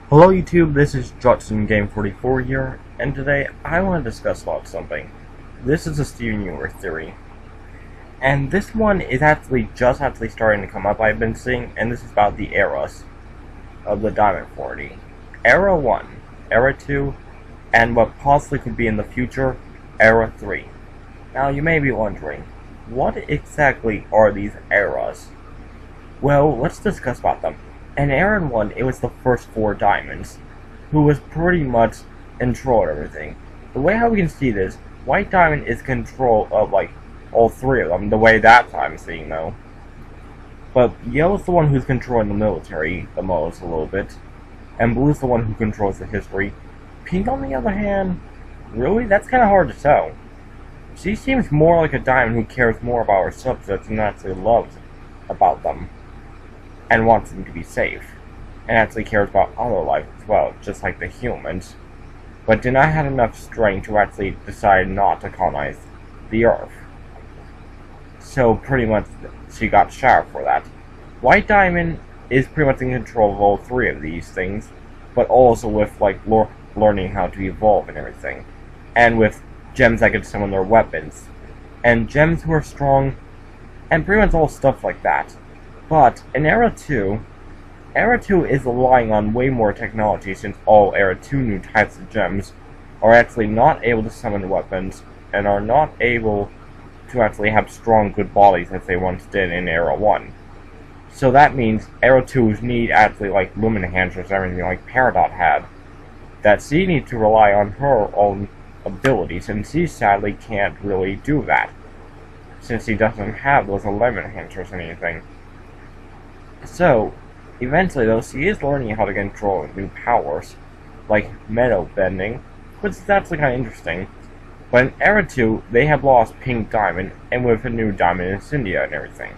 Hello YouTube, this is Judson Game 44 here, and today I want to discuss about something. This is a Steven Universe theory. And this one is just starting to come up, I've been seeing, and this is about the eras of the Diamond 40. Era 1, Era 2, and what possibly could be in the future, Era 3. Now you may be wondering, what exactly are these eras? Well, let's discuss about them. In Era 1, it was the first 4 diamonds, who was pretty much in control of everything. The way how we can see this, White Diamond is control of, all 3 of them, the way that I'm seeing, though. But Yellow's the one who's controlling the military the most, a little bit, and Blue's the one who controls the history. Pink, on the other hand, really? That's kind of hard to tell. She seems more like a diamond who cares more about her subjects and actually loves about them, and wants them to be safe, and actually cares about other life as well, just like the humans, but did not have enough strength to actually decide not to colonize the Earth. So pretty much she got shot for that. White Diamond is pretty much in control of all 3 of these things, but also with learning how to evolve and everything, and with gems that can summon their weapons, and gems who are strong, and pretty much all stuff like that. But in Era 2 is relying on way more technology, since all Era 2 new types of gems are actually not able to summon weapons, and are not able to actually have strong, good bodies as they once did in Era 1. So that means Era 2's need actually like Lumen Enhancers and everything like Peridot had, that she needs to rely on her own abilities, and she sadly can't really do that, since she doesn't have those Lumen Enhancers or anything. So, eventually though, she is learning how to control new powers, like metal bending, which is actually kind of interesting. But in Era 2, they have lost Pink Diamond, and with a new Diamond in Cynthia and everything.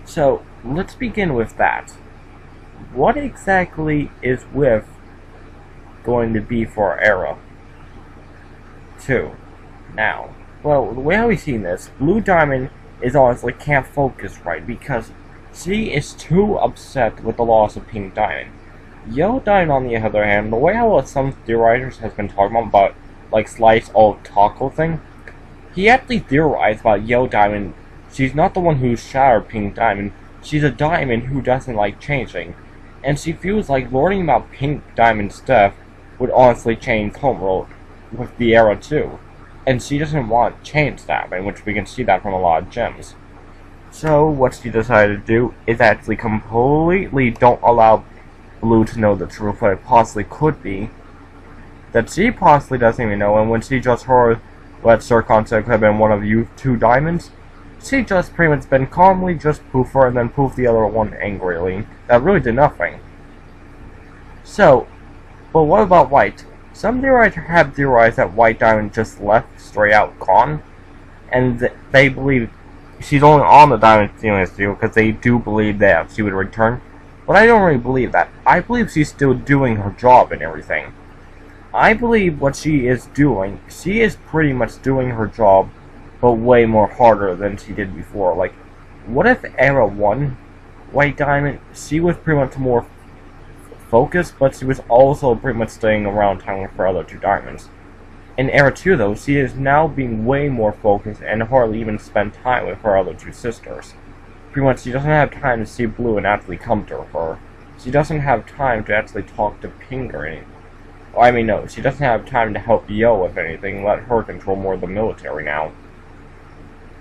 So, let's begin with that. What exactly is With going to be for Era 2? Now, well, the way how we've seen this, Blue Diamond is honestly can't focus right, because she is too upset with the loss of Pink Diamond. Yellow Diamond, on the other hand, the way how some theorizers has been talking about like Slice old taco thing, he actually theorized about Yellow Diamond. She's not the one who shattered Pink Diamond. She's a diamond who doesn't like changing, and she feels like learning about Pink Diamond stuff would honestly change Homeworld with the Era 2, and she doesn't want change that, in which we can see that from a lot of gems. So, what she decided to do is actually completely don't allow Blue to know the truth, what it possibly could be, that she possibly doesn't even know, and when she just heard that Sir Concept could have been one of you 2 diamonds, she just pretty much been calmly just poof her and then poof the other one angrily. That really did nothing. So, but what about White? Some theorizers have theorized that White Diamond just left straight out gone, and they believe she's only on the Diamond Stealing deal because they do believe that she would return. But I don't really believe that. I believe she's still doing her job and everything. I believe what she is doing, she is pretty much doing her job, but way more harder than she did before. Like, what if Era 1, White Diamond, she was pretty much more focused, but she was also pretty much staying around town with her other 2 diamonds. In Era 2, though, she is now being way more focused and hardly even spend time with her other 2 sisters. Pretty much, she doesn't have time to see Blue and actually come to her. She doesn't have time to actually talk to Pink or anything. I mean, no, she doesn't have time to help Yo with anything, let her control more of the military now.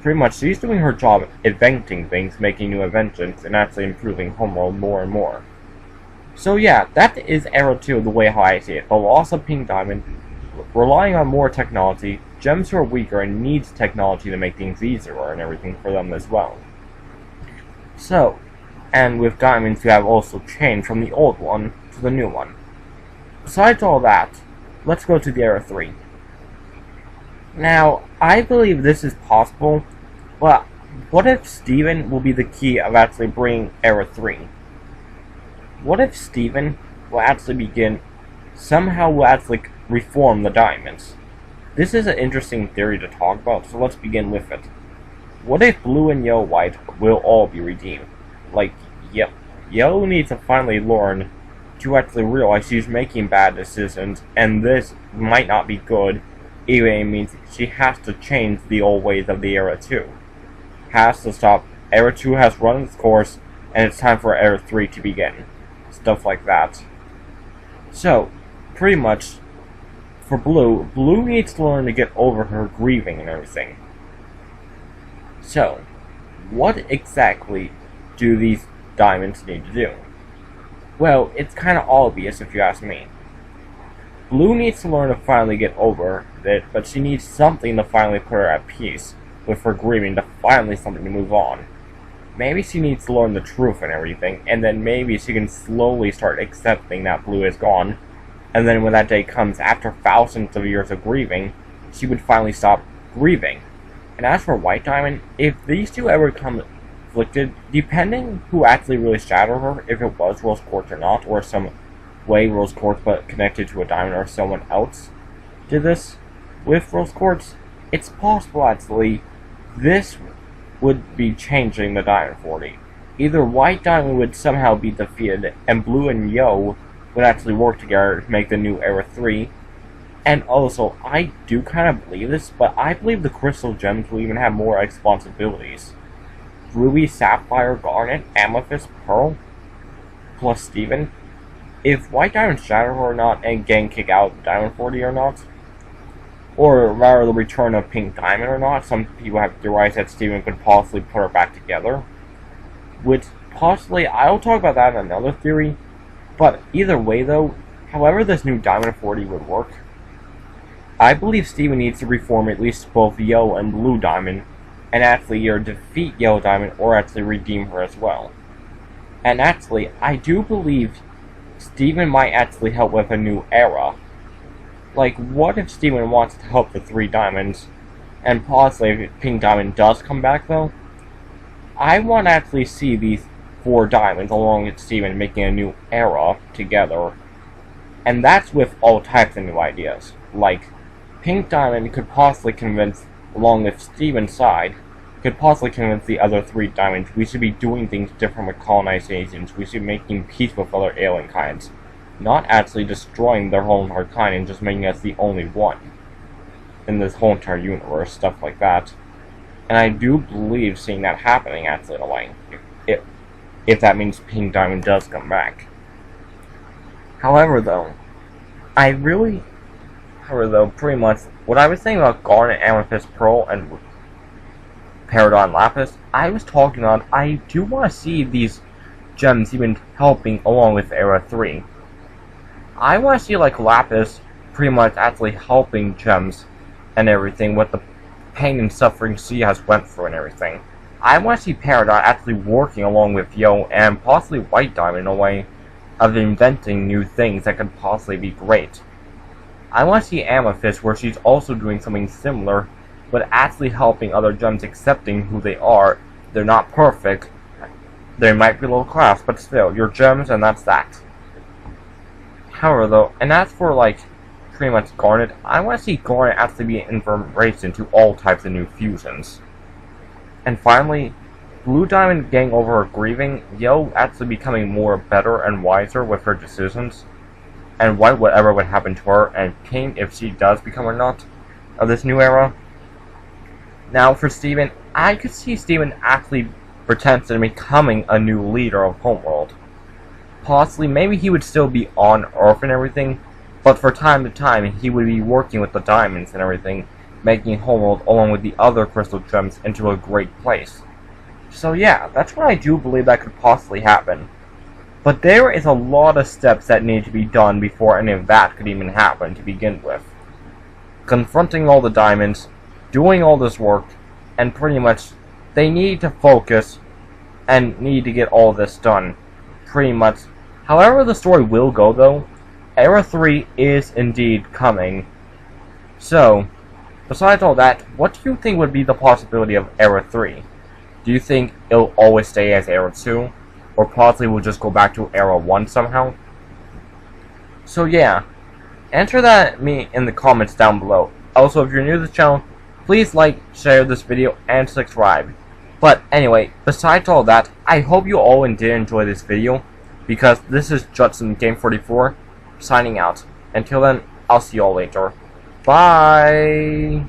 Pretty much, she's doing her job inventing things, making new inventions, and actually improving Homeworld more and more. So yeah, that is Era 2 the way how I see it. The loss of Pink Diamond, relying on more technology, gems who are weaker and needs technology to make things easier and everything for them as well. So, and with diamonds you have also changed from the old one to the new one. Besides all that, let's go to the Era 3. Now, I believe this is possible, but what if Steven will be the key of actually bringing Era 3? What if Steven will actually somehow will actually reform the diamonds? This is an interesting theory to talk about, so let's begin with it. What if Blue and Yellow White will all be redeemed? Like, Yellow needs to finally learn to actually realize she's making bad decisions, and this might not be good, even it means she has to change the old ways of the Era 2. Has to stop. Era 2 has run its course, and it's time for Era 3 to begin. Stuff like that. So, pretty much, for Blue needs to learn to get over her grieving and everything. So, what exactly do these diamonds need to do? Well, it's kind of obvious if you ask me. Blue needs to learn to finally get over it, but she needs something to finally put her at peace with her grieving, to finally something to move on. Maybe she needs to learn the truth and everything, and then maybe she can slowly start accepting that Blue is gone, and then when that day comes, after thousands of years of grieving, she would finally stop grieving. And as for White Diamond, if these two ever come conflicted, depending who actually really shadowed her, if it was Rose Quartz or not, or some way Rose Quartz but connected to a diamond or someone else did this with Rose Quartz, it's possible actually this would be changing the Diamond 40. Either White Diamond would somehow be defeated, and Blue and Yo would actually work together to make the new Era 3. And also, I do kind of believe this, but I believe the Crystal Gems will even have more responsibilities. Ruby, Sapphire, Garnet, Amethyst, Pearl, plus Steven. If White Diamond shadow her or not, and Gang kick out Diamond 40 or not, or rather the return of Pink Diamond or not, some people have theorized that Steven could possibly put her back together. Which, possibly, I'll talk about that in another theory, but either way though, however this new Diamond 40 would work, I believe Steven needs to reform at least both Yo and Blue Diamond, and actually either defeat Yellow Diamond or actually redeem her as well. And actually, I do believe Steven might actually help with a new era. Like, what if Steven wants to help the 3 diamonds, and possibly if Pink Diamond does come back though? I want to actually see these 4 diamonds along with Steven making a new era together. And that's with all types of new ideas. Like, Pink Diamond could possibly convince, along with Steven's side, could possibly convince the other 3 diamonds we should be doing things different with colonizations, we should be making peace with other alien kinds, not actually destroying their whole entire kind and just making us the only one in this whole entire universe, stuff like that. And I do believe seeing that happening actually in a way, if that means Pink Diamond does come back. However though, pretty much, what I was saying about Garnet, Amethyst, Pearl, and Peridot, Lapis, I was talking about, I do want to see these gems even helping along with Era 3. I want to see, like, Lapis pretty much actually helping gems and everything with the pain and suffering she has went through and everything. I want to see Peridot actually working along with Yo and possibly White Diamond in a way of inventing new things that could possibly be great. I want to see Amethyst where she's also doing something similar, but actually helping other gems accepting who they are. They're not perfect. They might be low class, but still, you're gems and that's that. However though, and as for like, pretty much Garnet, I want to see Garnet actually be embraced into all types of new fusions. And finally, Blue Diamond getting over her grieving, Yo actually becoming more better and wiser with her decisions, and whatever would happen to her, and Pink if she does become or not of this new era. Now for Steven, I could see Steven actually pretends to becoming a new leader of Homeworld. Possibly, maybe he would still be on Earth and everything, but for time to time he would be working with the diamonds and everything, making Homeworld along with the other crystal gems into a great place. So yeah, that's what I do believe that could possibly happen. But there is a lot of steps that need to be done before any of that could even happen to begin with. Confronting all the diamonds, doing all this work, and pretty much they need to focus and need to get all this done. Pretty much. However the story will go though, Era 3 is indeed coming. So, besides all that, what do you think would be the possibility of Era 3? Do you think it'll always stay as Era 2? Or possibly we'll just go back to Era 1 somehow? So yeah, answer that me in the comments down below. Also, if you're new to the channel, please like, share this video, and subscribe. But anyway, besides all that, I hope you all did enjoy this video. because this is Judson Game 44 signing out. Until then, I'll see y'all later. Bye!